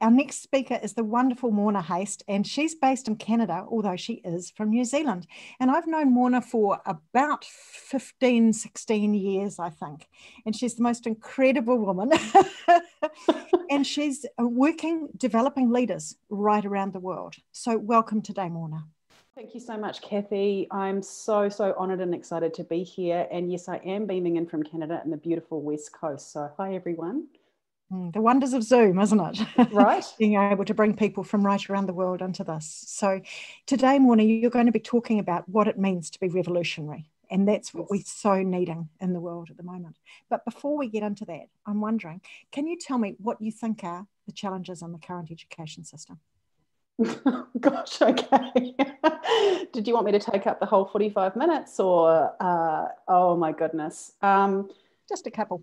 Our next speaker is the wonderful Morna Haist, and she's based in Canada, although she is from New Zealand. And I've known Morna for about 15, 16 years, I think. And she's the most incredible woman. And she's developing leaders right around the world. So welcome today, Morna. Thank you so much, Cathy. I'm so honoured and excited to be here. And yes, I am beaming in from Canada in the beautiful West Coast. So hi, everyone. The wonders of Zoom, isn't it? Right. Being able to bring people from right around the world into this. So today, Morna, you're going to be talking about what it means to be revolutionary. And that's what we're so needing in the world at the moment. But before we get into that, I'm wondering, can you tell me what you think are the challenges in the current education system? Gosh, okay. Did you want me to take up the whole 45 minutes or, oh my goodness. Just a couple.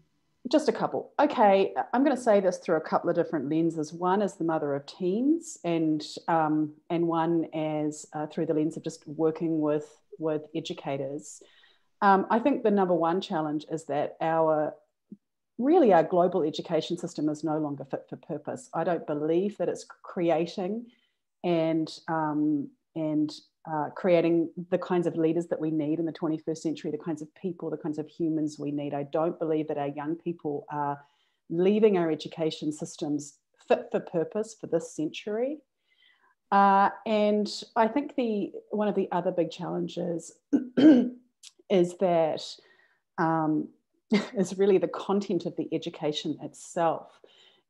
Just a couple. Okay, I'm going to say this through a couple of different lenses. One is the mother of teens, and one as through the lens of just working with educators. I think the number one challenge is that our global education system is no longer fit for purpose. I don't believe that it's creating and creating the kinds of leaders that we need in the 21st century, the kinds of people, the kinds of humans we need. I don't believe that our young people are leaving our education systems fit for purpose for this century. And I think one of the other big challenges is that is really the content of the education itself.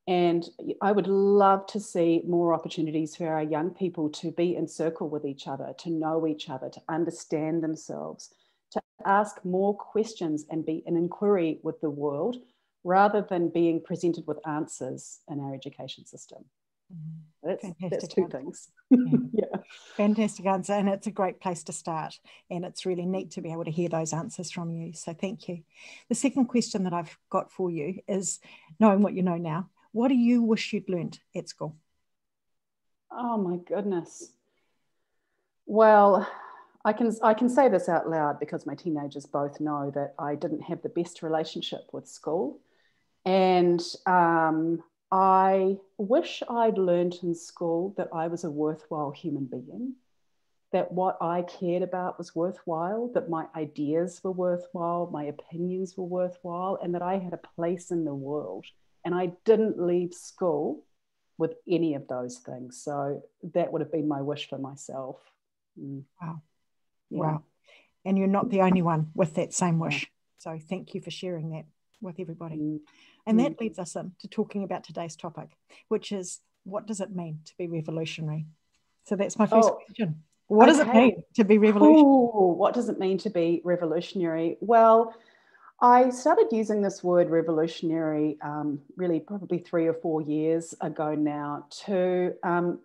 And I would love to see more opportunities for our young people to be in circle with each other, to know each other, to understand themselves, to ask more questions and be in inquiry with the world rather than being presented with answers in our education system. That's two things. Yeah. Fantastic answer. And it's a great place to start. And it's really neat to be able to hear those answers from you. So thank you. The second question that I've got for you is, knowing what you know now, what do you wish you'd learned at school? Oh my goodness. Well, I can say this out loud because my teenagers both know that I didn't have the best relationship with school. And I wish I'd learned in school that I was a worthwhile human being, that what I cared about was worthwhile, that my ideas were worthwhile, my opinions were worthwhile, and that I had a place in the world. And I didn't leave school with any of those things. So that would have been my wish for myself. Wow. Yeah. Wow. And you're not the only one with that same wish. So thank you for sharing that with everybody. And that leads us into talking about today's topic, which is, what does it mean to be revolutionary? So that's my first question. What does it mean to be revolutionary? What does it mean to be revolutionary? Well, I started using this word revolutionary really probably 3 or 4 years ago now to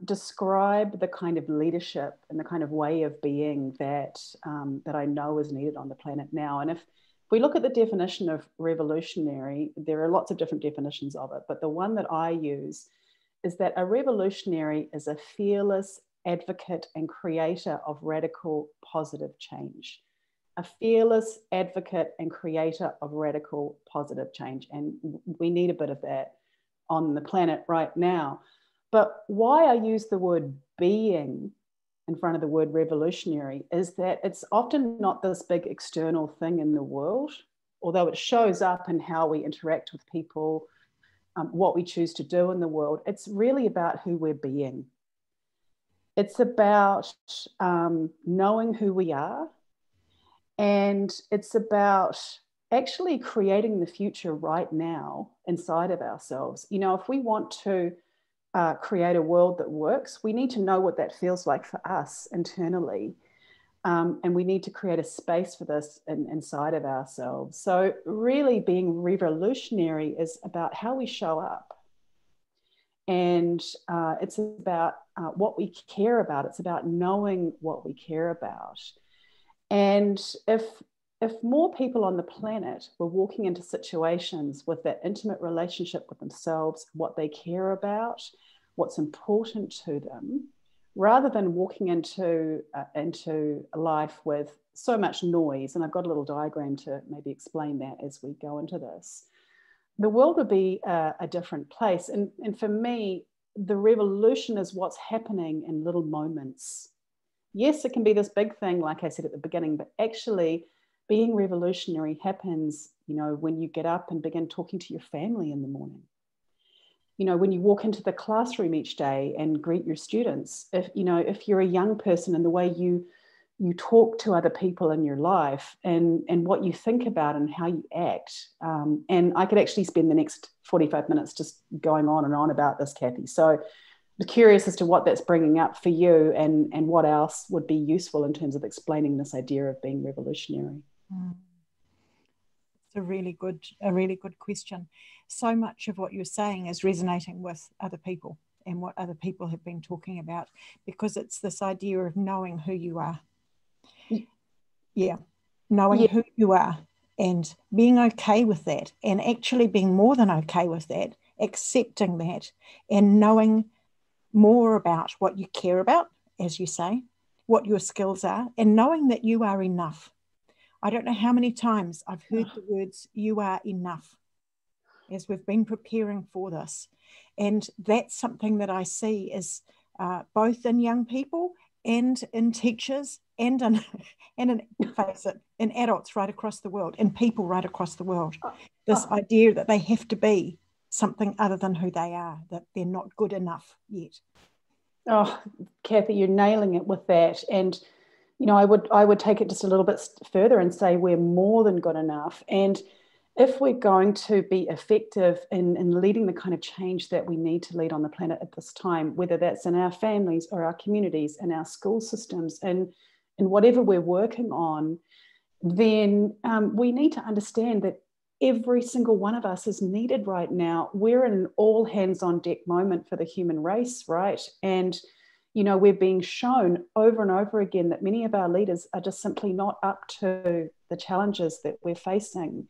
describe the kind of leadership and the kind of way of being that I know is needed on the planet now. And if we look at the definition of revolutionary, there are lots of different definitions of it, but the one that I use is that a revolutionary is a fearless advocate and creator of radical positive change. A fearless advocate and creator of radical positive change. And we need a bit of that on the planet right now. But why I use the word being in front of the word revolutionary is that it's often not this big external thing in the world, although it shows up in how we interact with people, what we choose to do in the world. It's really about who we're being. It's about knowing who we are. And it's about actually creating the future right now inside of ourselves. You know, if we want to create a world that works, we need to know what that feels like for us internally. And we need to create a space for this inside of ourselves. So really being revolutionary is about how we show up. And it's about what we care about. It's about knowing what we care about. And if more people on the planet were walking into situations with that intimate relationship with themselves, what they care about, what's important to them, rather than walking into life with so much noise, and I've got a little diagram to maybe explain that as we go into this, the world would be a different place. And for me, the revolution is what's happening in little moments. Yes, it can be this big thing, like I said at the beginning, but actually being revolutionary happens, when you get up and begin talking to your family in the morning. When you walk into the classroom each day and greet your students, if you're a young person, and the way you talk to other people in your life, and what you think about and how you act. And I could actually spend the next 45 minutes just going on and on about this, Cathy. So I'm curious as to what that's bringing up for you, and what else would be useful in terms of explaining this idea of being revolutionary. It's a really good question. So much of what you're saying is resonating with other people and what other people have been talking about, because it's this idea of knowing who you are. Knowing who you are and being okay with that, and actually being more than okay with that, accepting that, and knowing more about what you care about, as you say, what your skills are, and knowing that you are enough. I don't know how many times I've heard the words, you are enough, as we've been preparing for this. And that's something that I see is both in young people and in teachers and in face it, in adults right across the world, in people right across the world. This idea that they have to be something other than who they are, that they're not good enough yet. Oh, Cathy, you're nailing it with that. And I would take it just a little bit further and say we're more than good enough. And if we're going to be effective in leading the kind of change that we need to lead on the planet at this time, whether that's in our families or our communities and our school systems and whatever we're working on, then we need to understand that every single one of us is needed right now. We're in an all hands on deck moment for the human race, right? And we're being shown over and over again that many of our leaders are just simply not up to the challenges that we're facing.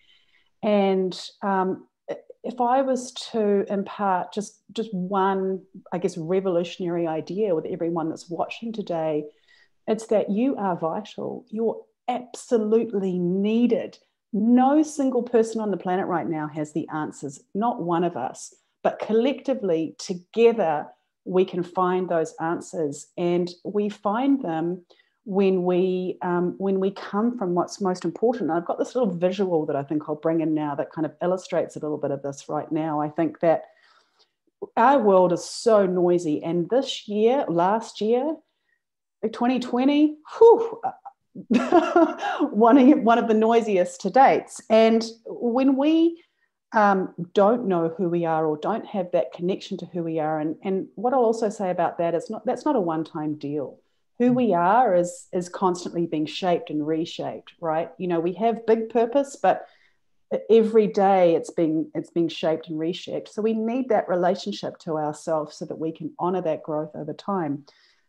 And if I was to impart just one, I guess, revolutionary idea with everyone that's watching today, it's that you are vital. You're absolutely needed. No single person on the planet right now has the answers, not one of us, but collectively, together, we can find those answers. And we find them when we come from what's most important. I've got this little visual that I think I'll bring in now that kind of illustrates a little bit of this right now. I think that our world is so noisy, and last year, 2020, one of the noisiest to date. And when we don't know who we are, or don't have that connection to who we are, and what I'll also say about that is that's not a one-time deal. Who we are is constantly being shaped and reshaped, right? We have big purpose, but every day it's being shaped and reshaped. So we need that relationship to ourselves so that we can honor that growth over time.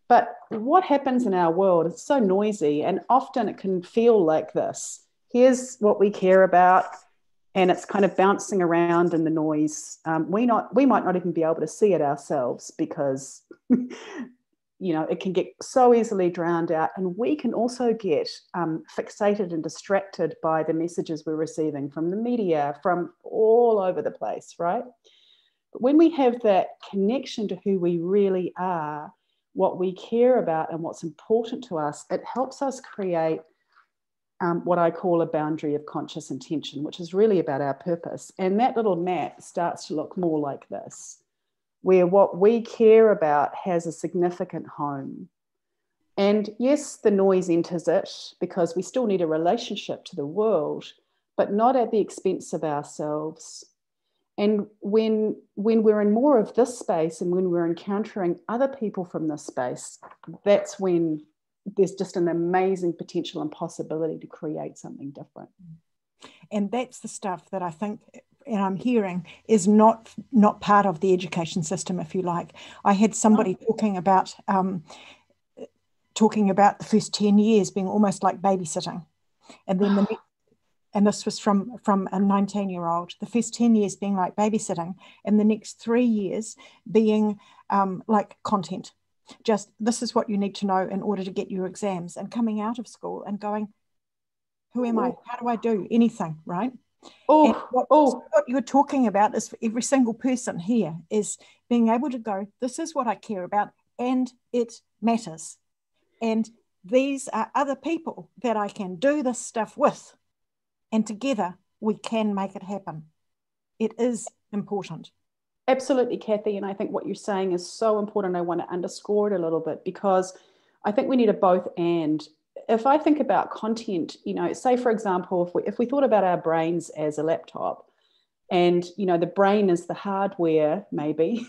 But what happens in our world is so noisy, and often it can feel like this. Here's what we care about, and it's kind of bouncing around in the noise. We might not even be able to see it ourselves, because it can get so easily drowned out. And we can also get fixated and distracted by the messages we're receiving from the media, from all over the place, right? But when we have that connection to who we really are, what we care about and what's important to us, it helps us create what I call a boundary of conscious intention, which is really about our purpose. And that little map starts to look more like this, where what we care about has a significant home. And yes, the noise enters it, because we still need a relationship to the world, but not at the expense of ourselves. And when we're in more of this space, and when we're encountering other people from this space, that's when there's just an amazing potential and possibility to create something different. And that's the stuff that I think, and I'm hearing, is not part of the education system, if you like. I had somebody talking about the first 10 years being almost like babysitting. And then and this was from a 19-year-old, the first 10 years being like babysitting, and the next 3 years being like content. Just, this is what you need to know in order to get your exams, and coming out of school and going, who am I? How do I do anything, right? And Oh, oh, what you're talking about is for every single person here is being able to go, this is what I care about, and it matters. And these are other people that I can do this stuff with. And together we can make it happen. It is important. absolutely, Cathy. And I think what you're saying is so important. I want to underscore it a little bit because I think we need a both and. If I think about content, say, for example, if we thought about our brains as a laptop, and the brain is the hardware maybe,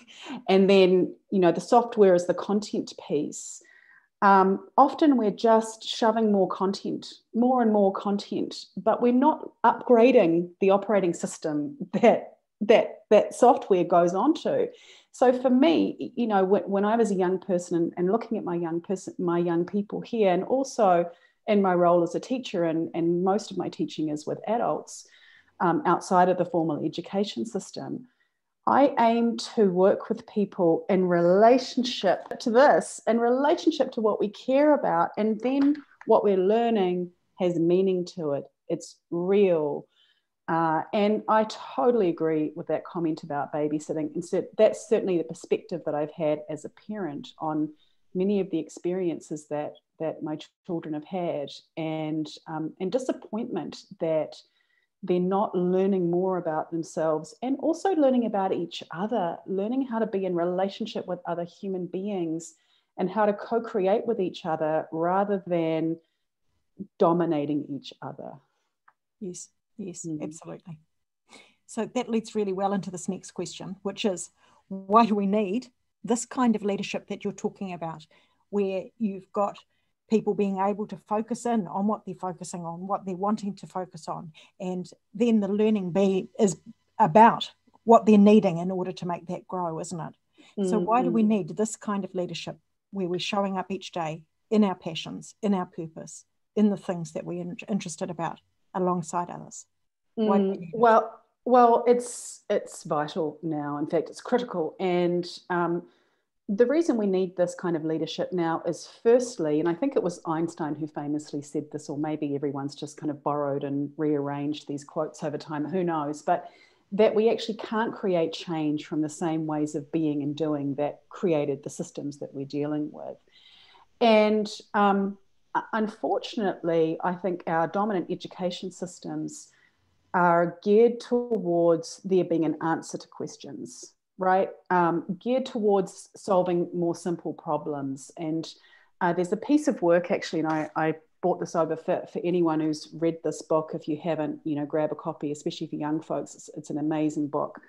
and then the software is the content piece. Often we're just shoving more and more content, but we're not upgrading the operating system that software goes onto. So for me, when I was a young person and looking at my young people here, and also in my role as a teacher, and most of my teaching is with adults outside of the formal education system, I aim to work with people in relationship to this, in relationship to what we care about, and then what we're learning has meaning to it. It's real. And I totally agree with that comment about babysitting. And so that's certainly the perspective that I've had as a parent on many of the experiences that my children have had, and disappointment that they're not learning more about themselves, and also learning about each other, learning how to be in relationship with other human beings and how to co-create with each other rather than dominating each other. Yes, absolutely. So that leads really well into this next question, which is, why do we need this kind of leadership that you're talking about, where you've got people being able to focus in on what they're focusing on, what they're wanting to focus on, and then the learning is about what they're needing in order to make that grow, isn't it? Mm-hmm. So why do we need this kind of leadership where we're showing up each day in our passions, in our purpose, in the things that we're interested about alongside others? Why do we need it? Well, it's vital now. In fact, it's critical. And the reason we need this kind of leadership now is, firstly, and I think it was Einstein who famously said this, or maybe everyone's just kind of borrowed and rearranged these quotes over time, who knows, but that we actually can't create change from the same ways of being and doing that created the systems that we're dealing with. And unfortunately, I think our dominant education systems are geared towards there being an answer to questions, right? Geared towards solving more simple problems. And there's a piece of work, actually, and I brought this over for anyone who's read this book. If you haven't, grab a copy, especially for young folks. It's an amazing book.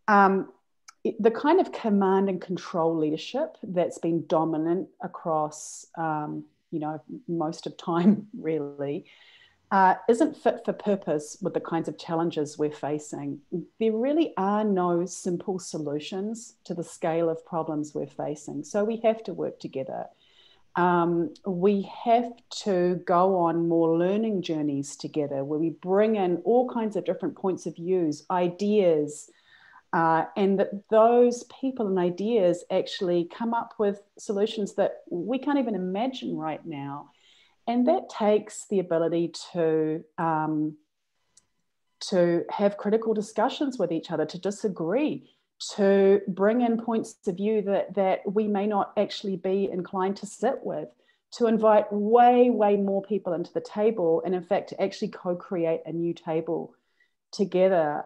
The kind of command and control leadership that's been dominant across, most of time, really, isn't fit for purpose with the kinds of challenges we're facing. There really are no simple solutions to the scale of problems we're facing. So we have to work together. We have to go on more learning journeys together where we bring in all kinds of different points of views, ideas, and that those people and ideas actually come up with solutions that we can't even imagine right now. And that takes the ability to have critical discussions with each other, to disagree, to bring in points of view that we may not actually be inclined to sit with, to invite way, way more people into the table, and in fact, to actually co-create a new table together.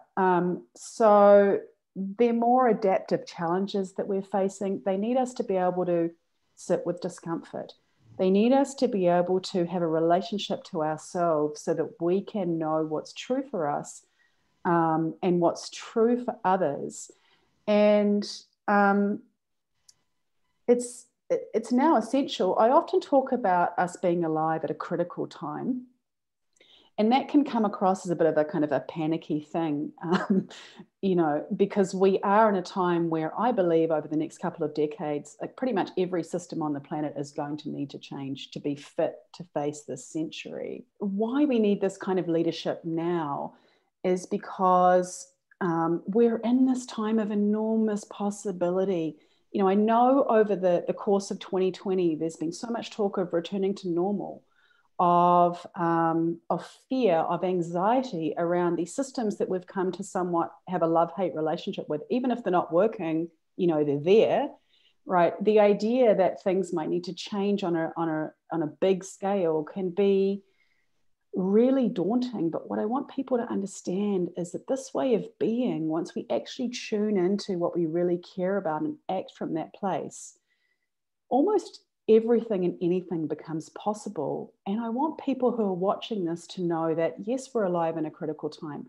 So they're more adaptive challenges that we're facing. They need us to be able to sit with discomfort. They need us to be able to have a relationship to ourselves so that we can know what's true for us and what's true for others. And it's now essential. I often talk about us being alive at a critical time. And that can come across as a bit of a kind of a panicky thing, because we are in a time where I believe over the next couple of decades, like pretty much every system on the planet is going to need to change to be fit to face this century. Why we need this kind of leadership now is because we're in this time of enormous possibility. I know over the course of 2020, there's been so much talk of returning to normal, of fear, of anxiety around these systems that we've come to somewhat have a love-hate relationship with. Even if they're not working, they're there, right? The idea that things might need to change on a big scale can be really daunting. But what I want people to understand is that this way of being, once we actually tune into what we really care about and act from that place, almost everything and anything becomes possible. And I want people who are watching this to know that, yes, we're alive in a critical time,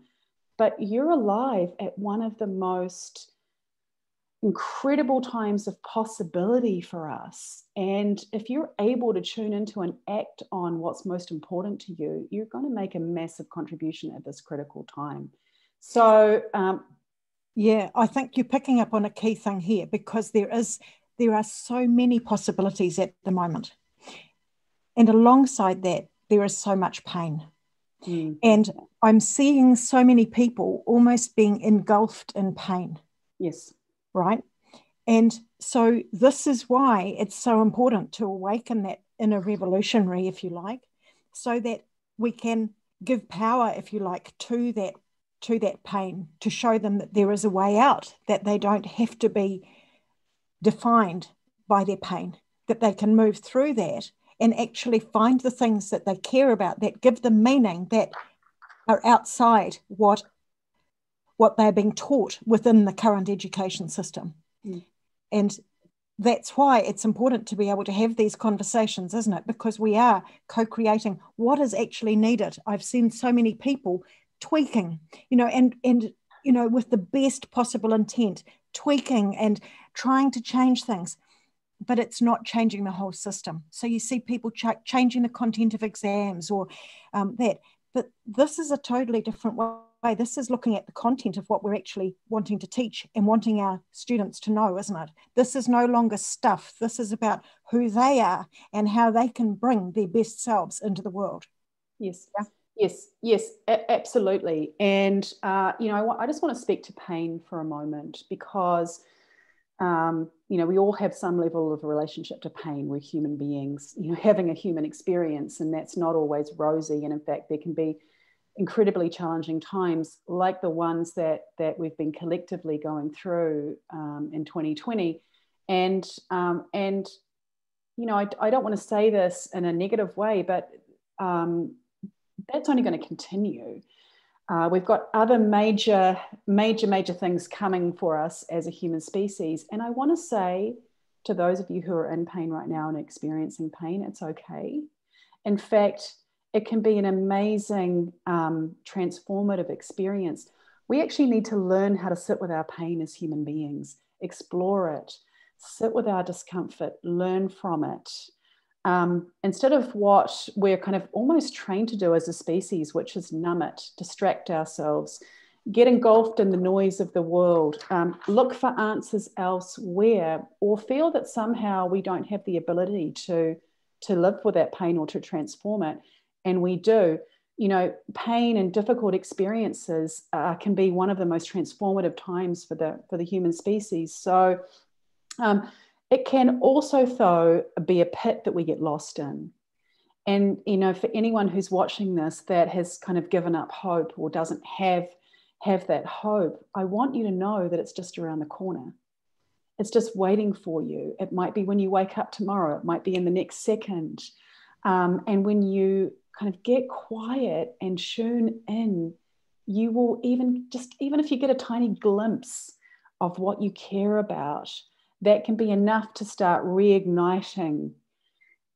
but you're alive at one of the most incredible times of possibility for us. And if you're able to tune into and act on what's most important to you, you're going to make a massive contribution at this critical time. So, yeah, I think you're picking up on a key thing here, because there are so many possibilities at the moment. And alongside that, there is so much pain. And I'm seeing so many people almost being engulfed in pain. Yes. Right? And so this is why it's so important to awaken that inner revolutionary, if you like, so that we can give power, if you like, to that pain, to show them that there is a way out, that they don't have to be defined by their pain, that they can move through that and actually find the things that they care about, that give them meaning, that are outside what they're being taught within the current education system. And that's why it's important to be able to have these conversations, isn't it? Because we are co-creating what is actually needed. I've seen so many people tweaking, and with the best possible intent, tweaking and trying to change things, but it's not changing the whole system. So you see people changing the content of exams or that. But this is a totally different way. This is looking at the content of what we're actually wanting to teach and wanting our students to know, isn't it? This is no longer stuff. This is about who they are and how they can bring their best selves into the world. Yes. Yeah. Yes, absolutely. And, I just want to speak to pain for a moment, because, we all have some level of a relationship to pain. We're human beings, having a human experience, and that's not always rosy. And in fact, there can be incredibly challenging times like the ones that we've been collectively going through in 2020. And I don't want to say this in a negative way, but that's only going to continue. We've got other major things coming for us as a human species. And I want to say to those of you who are in pain right now and experiencing pain, it's okay. In fact, it can be an amazing, transformative experience. We actually need to learn how to sit with our pain as human beings, explore it, sit with our discomfort, learn from it. Instead of what we're kind of almost trained to do as a species, which is numb it, distract ourselves, get engulfed in the noise of the world, look for answers elsewhere, or feel that somehow we don't have the ability to live with that pain or to transform it. And we do. Pain and difficult experiences can be one of the most transformative times for the human species. So it can also, though, be a pit that we get lost in. And, for anyone who's watching this that has kind of given up hope or doesn't have that hope, I want you to know that it's just around the corner. It's just waiting for you. It might be when you wake up tomorrow. It might be in the next second. And when you kind of get quiet and tune in, you will even if you get a tiny glimpse of what you care about, that can be enough to start reigniting.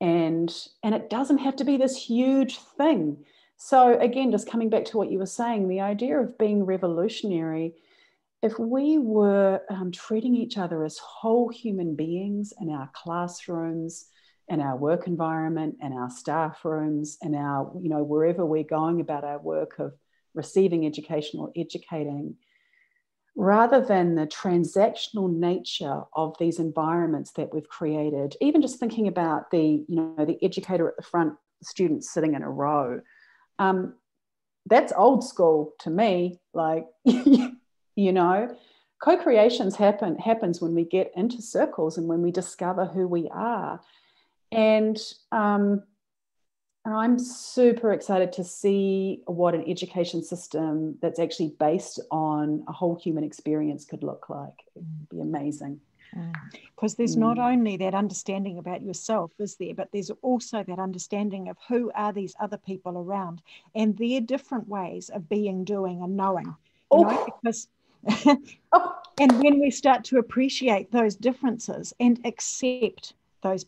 And it doesn't have to be this huge thing. So again, just coming back to what you were saying, the idea of being revolutionary, if we were treating each other as whole human beings in our classrooms, in our work environment, in our staff rooms, in our, wherever we're going about our work of receiving education or educating, rather than the transactional nature of these environments that we've created, even just thinking about the educator at the front, the students sitting in a row, that's old school to me. Like, co-creations happens when we get into circles and when we discover who we are. And And I'm super excited to see what an education system that's actually based on a whole human experience could look like. It would be amazing. Because there's not only that understanding about yourself, is there, but there's also that understanding of who are these other people around and their different ways of being, doing, and knowing. You know, because and when we start to appreciate those differences and accept those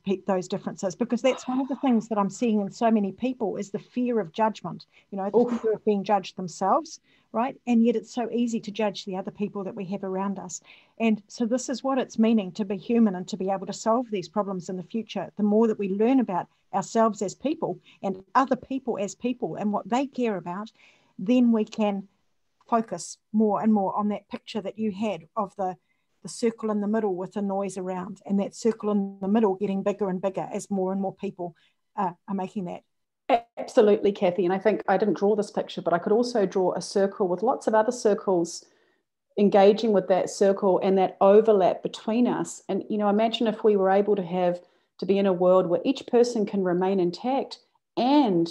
differences, because that's one of the things that I'm seeing in so many people is the fear of judgment, you know, the fear of being judged themselves, right? And yet it's so easy to judge the other people that we have around us. And so this is what it's meaning to be human and to be able to solve these problems in the future. The more that we learn about ourselves as people and other people as people and what they care about, then we can focus more and more on that picture that you had of the circle in the middle with the noise around, and that circle in the middle getting bigger and bigger as more and more people are making that. Absolutely, Cathy. And I think I didn't draw this picture, but I could also draw a circle with lots of other circles engaging with that circle and that overlap between us. And, you know, imagine if we were able to be in a world where each person can remain intact and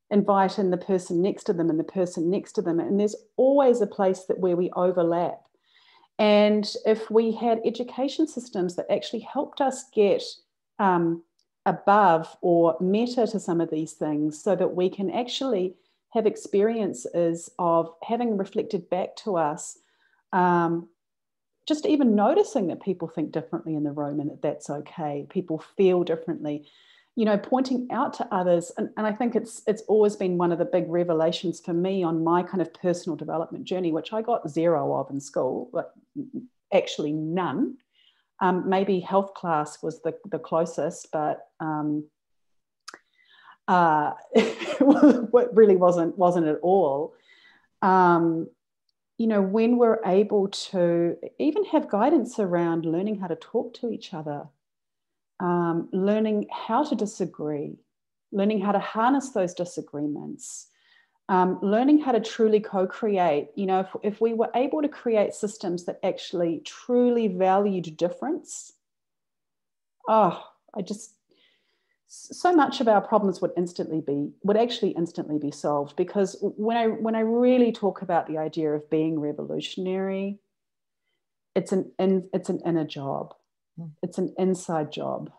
invite in the person next to them and the person next to them. And there's always a place where we overlap. And if we had education systems that actually helped us get above or meta to some of these things so that we can actually have experiences of having reflected back to us, just even noticing that people think differently in the room and that that's okay, people feel differently, you know, pointing out to others. And I think it's always been one of the big revelations for me on my kind of personal development journey, which I got 0 of in school, but actually none. Maybe health class was the closest, but it really wasn't at all. You know, when we're able to even have guidance around learning how to talk to each other, learning how to disagree, learning how to harness those disagreements, learning how to truly co-create. You know, if we were able to create systems that actually truly valued difference, so much of our problems would actually instantly be solved. Because when I really talk about the idea of being revolutionary, it's an inner job. It's an inside job.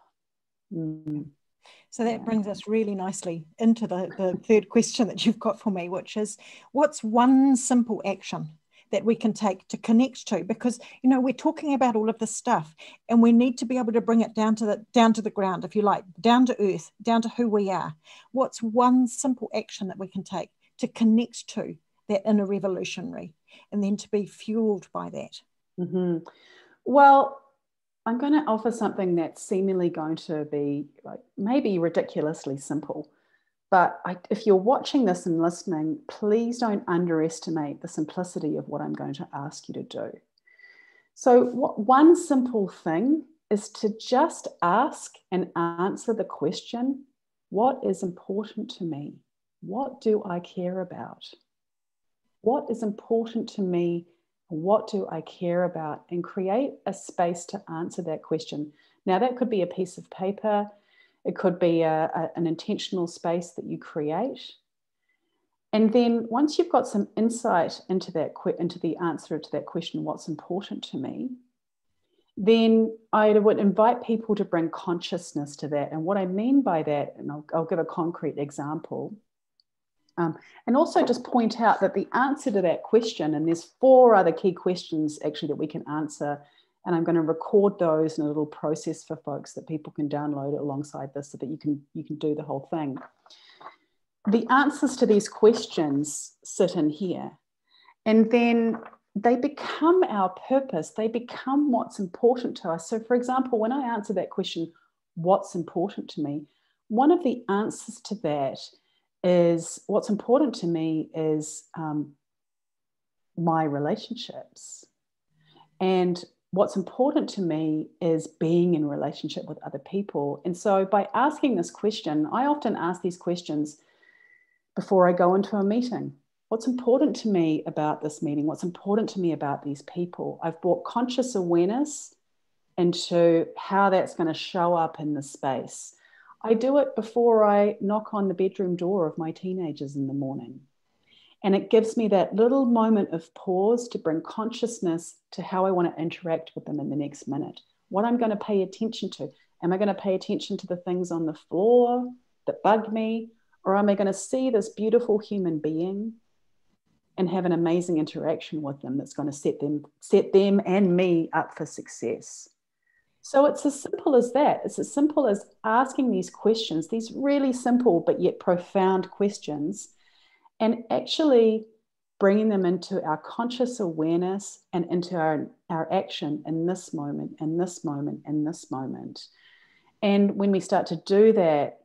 So that brings us really nicely into the third question that you've got for me, which is, what's one simple action that we can take to connect to? Because, you know, we're talking about all of this stuff and we need to be able to bring it down to the ground, if you like, down to earth, down to who we are. What's one simple action that we can take to connect to that inner revolutionary and then to be fueled by that? Mm-hmm. Well, I'm going to offer something that's seemingly going to be like maybe ridiculously simple. But if you're watching this and listening, please don't underestimate the simplicity of what I'm going to ask you to do. So one simple thing is to just ask and answer the question, what is important to me? What do I care about? What is important to me? What do I care about? And create a space to answer that question. Now, that could be a piece of paper. It could be an intentional space that you create. And then once you've got some insight into the answer to that question, what's important to me, then I would invite people to bring consciousness to that. And what I mean by that, and I'll give a concrete example, and also just point out that the answer to that question, and there's 4 other key questions actually that we can answer, and I'm going to record those in a little process for folks that people can download alongside this so that you can do the whole thing. The answers to these questions sit in here, and then they become our purpose. They become what's important to us. So, for example, when I answer that question, what's important to me, one of the answers to that is what's important to me is my relationships. And what's important to me is being in relationship with other people. And so by asking this question, I often ask these questions before I go into a meeting. What's important to me about this meeting? What's important to me about these people? I've brought conscious awareness into how that's going to show up in the space. I do it before I knock on the bedroom door of my teenagers in the morning. And it gives me that little moment of pause to bring consciousness to how I want to interact with them in the next minute. What I'm going to pay attention to. Am I going to pay attention to the things on the floor that bug me? Or am I going to see this beautiful human being and have an amazing interaction with them that's going to set them and me up for success? So it's as simple as that. It's as simple as asking these questions, these really simple but yet profound questions, and actually bringing them into our conscious awareness and into our action in this moment, in this moment, in this moment. And when we start to do that,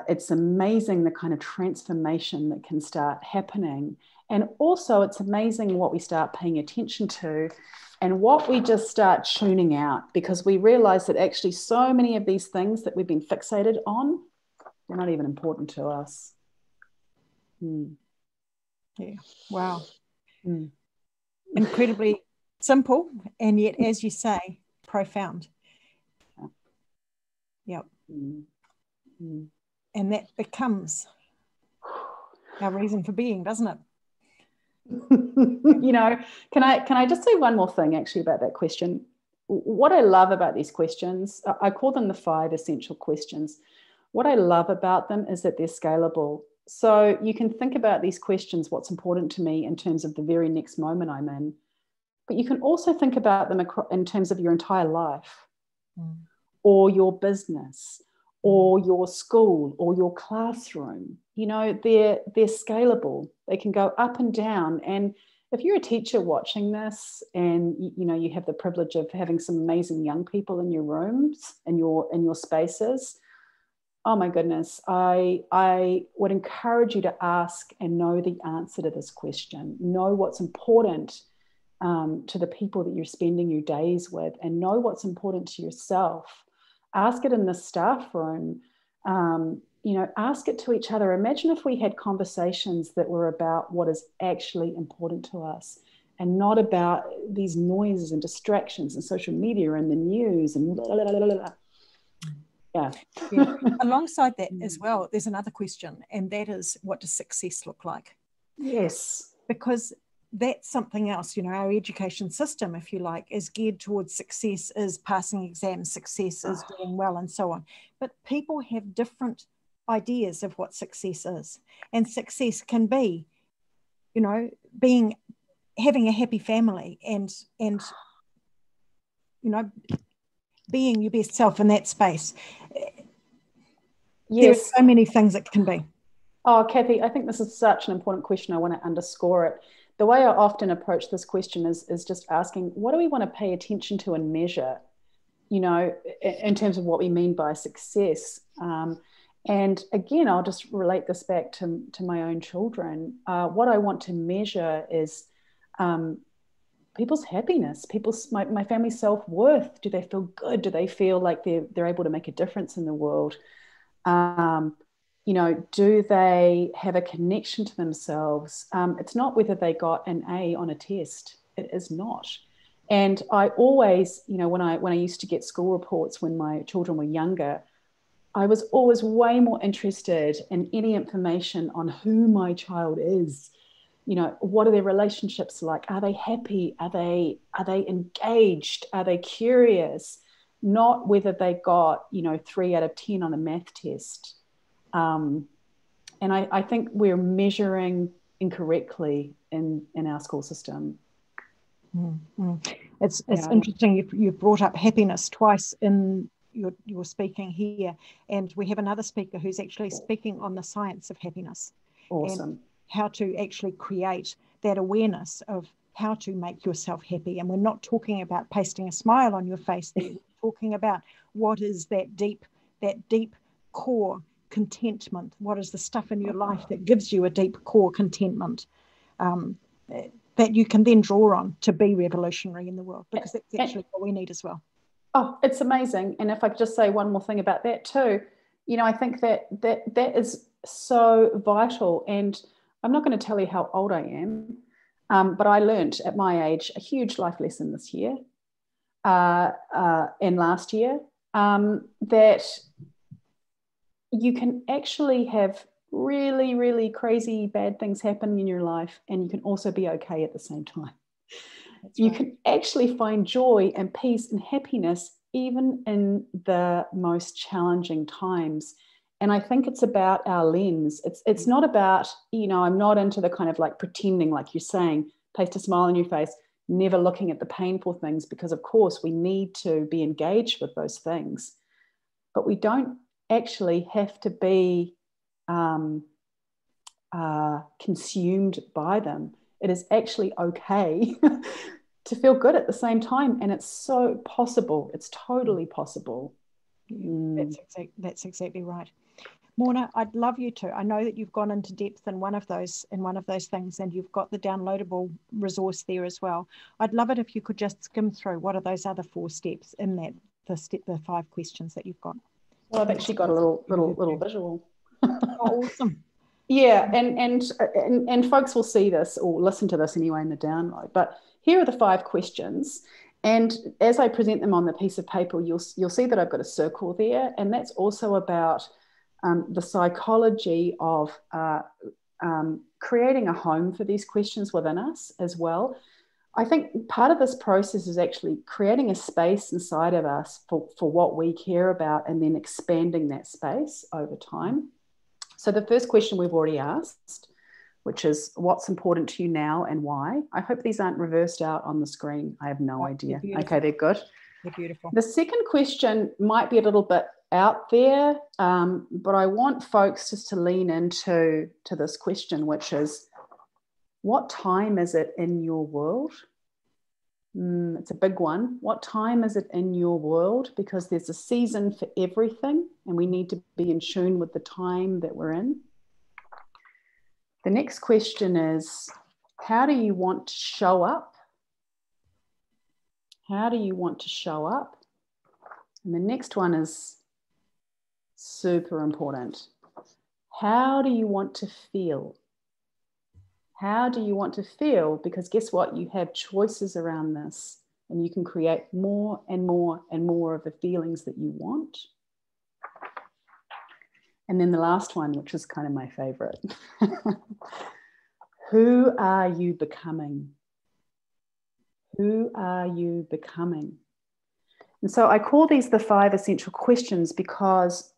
it's amazing the kind of transformation that can start happening. And also it's amazing what we start paying attention to and what we just start tuning out, because we realize that actually so many of these things that we've been fixated on, they're not even important to us. Yeah. Wow. Incredibly simple, and yet, as you say, profound. Yep. And that becomes our reason for being, doesn't it? You know, can I just say one more thing actually about that question? What I love about these questions, I call them the 5 essential questions. What I love about them is that they're scalable. So you can think about these questions, what's important to me in terms of the very next moment I'm in, but you can also think about them in terms of your entire life, or your business, or your school, or your classroom. You know, they're scalable. They can go up and down. And if you're a teacher watching this, and you know you have the privilege of having some amazing young people in your rooms and your spaces, oh my goodness, I would encourage you to ask and know the answer to this question. Know what's important to the people that you're spending your days with, and know what's important to yourself. Ask it in the staff room. You know, ask it to each other. Imagine if we had conversations that were about what is actually important to us, and not about these noises and distractions and social media and the news and blah, blah, blah, blah. Yeah. Alongside that as well, there's another question, and that is, what does success look like? Yes. Because that's something else. You know, our education system, if you like, is geared towards success is passing exams, success is doing well, and so on. But people have different ideas of what success is. And success can be, you know, having a happy family and you know, being your best self in that space. Yes. There are so many things it can be. Oh, Cathy, I think this is such an important question. I want to underscore it. The way I often approach this question is just asking, what do we want to pay attention to and measure, you know, in terms of what we mean by success? And again, I'll just relate this back to my own children. What I want to measure is people's happiness, my family's self-worth. Do they feel good? Do they feel like they're able to make a difference in the world? You know, do they have a connection to themselves? It's not whether they got an A on a test. It is not. And I always, you know, when I used to get school reports when my children were younger, I was always way more interested in any information on who my child is. You know, what are their relationships like? Are they happy? Are they engaged? Are they curious? Not whether they got, you know, 3 out of 10 on a math test. And I think we're measuring incorrectly in our school system. It's interesting. You've brought up happiness twice in your speaking here, and we have another speaker who's actually speaking on the science of happiness. Awesome. And how to actually create that awareness of how to make yourself happy. And we're not talking about pasting a smile on your face there. We're talking about what is that deep core contentment. What is the stuff in your life that gives you a deep core contentment that you can then draw on to be revolutionary in the world, because that's actually what we need as well. Oh, it's amazing. And if I could just say one more thing about that too, you know, I think that is so vital. And I'm not going to tell you how old I am, but I learned at my age a huge life lesson this year and last year, that you can actually have really, really crazy bad things happen in your life, and you can also be okay at the same time. That's You right. can actually find joy and peace and happiness even in the most challenging times. And I think it's about our lens. It's not about, I'm not into the kind of like pretending, like you're saying, paste a smile on your face, never looking at the painful things, because of course we need to be engaged with those things. But we don't actually have to be consumed by them. It is actually okay to feel good at the same time. And it's so possible. It's totally possible. That's exactly right. Morna, I'd love you to. I know that you've gone into depth in one of those things, and you've got the downloadable resource there as well. I'd love it if you could just skim through what are those other 4 steps in that the 5 questions that you've got. Well, I've actually got a little visual. Oh, awesome. Yeah, and folks will see this or listen to this anyway in the download. But here are the 5 questions. And as I present them on the piece of paper, you'll see that I've got a circle there. And that's also about the psychology of creating a home for these questions within us as well. I think part of this process is actually creating a space inside of us for what we care about, and then expanding that space over time. So the first question we've already asked, which is what's important to you now and why. I hope these aren't reversed out on the screen. I have no idea. Okay, they're good. They're beautiful. The second question might be a little bit out there, but I want folks just to lean into this question, which is, what time is it in your world? It's a big one. What time is it in your world? Because there's a season for everything, and we need to be in tune with the time that we're in. The next question is, how do you want to show up? How do you want to show up? And the next one is super important. How do you want to feel? How do you want to feel? Because guess what? You have choices around this, and you can create more and more and more of the feelings that you want. And then the last one, which is kind of my favorite. Who are you becoming? Who are you becoming? And so I call these the 5 essential questions, because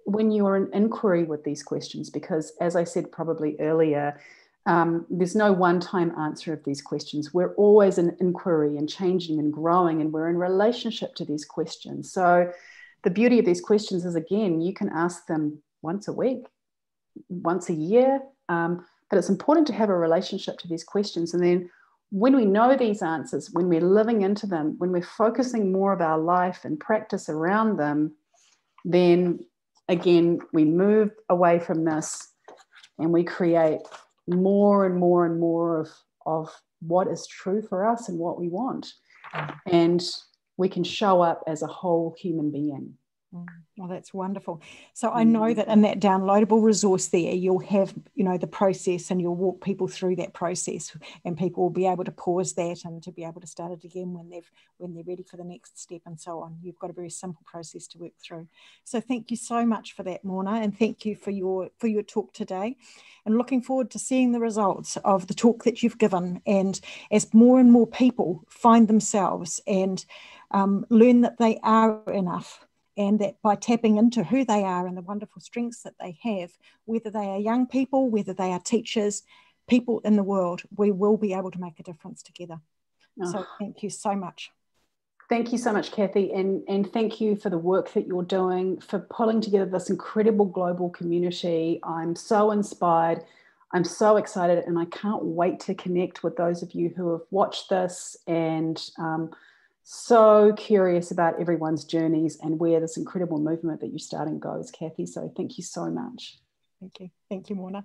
when you're in inquiry with these questions, because as I said probably earlier, there's no one-time answer of these questions. We're always in inquiry and changing and growing, and we're in relationship to these questions. So the beauty of these questions is, again, you can ask them once a week, once a year, but it's important to have a relationship to these questions. And then when we know these answers, when we're living into them, when we're focusing more of our life and practice around them, then again, we move away from this and we create more and more and more of what is true for us and what we want. And we can show up as a whole human being. Well, that's wonderful. So I know that in that downloadable resource there, you'll have, the process, and you'll walk people through that process, and people will be able to pause that and to be able to start it again when they're ready for the next step, and so on. You've got a very simple process to work through. So thank you so much for that, Morna, and thank you for your talk today, and looking forward to seeing the results of the talk that you've given. And as more and more people find themselves and learn that they are enough, and that by tapping into who they are and the wonderful strengths that they have, whether they are young people, whether they are teachers, people in the world, we will be able to make a difference together. So thank you so much. Thank you so much, Cathy, and thank you for the work that you're doing, for pulling together this incredible global community. I'm so inspired. I'm so excited, and I can't wait to connect with those of you who have watched this, and so curious about everyone's journeys and where this incredible movement that you're starting goes, Cathy. So thank you so much. Thank you. Thank you, Morna.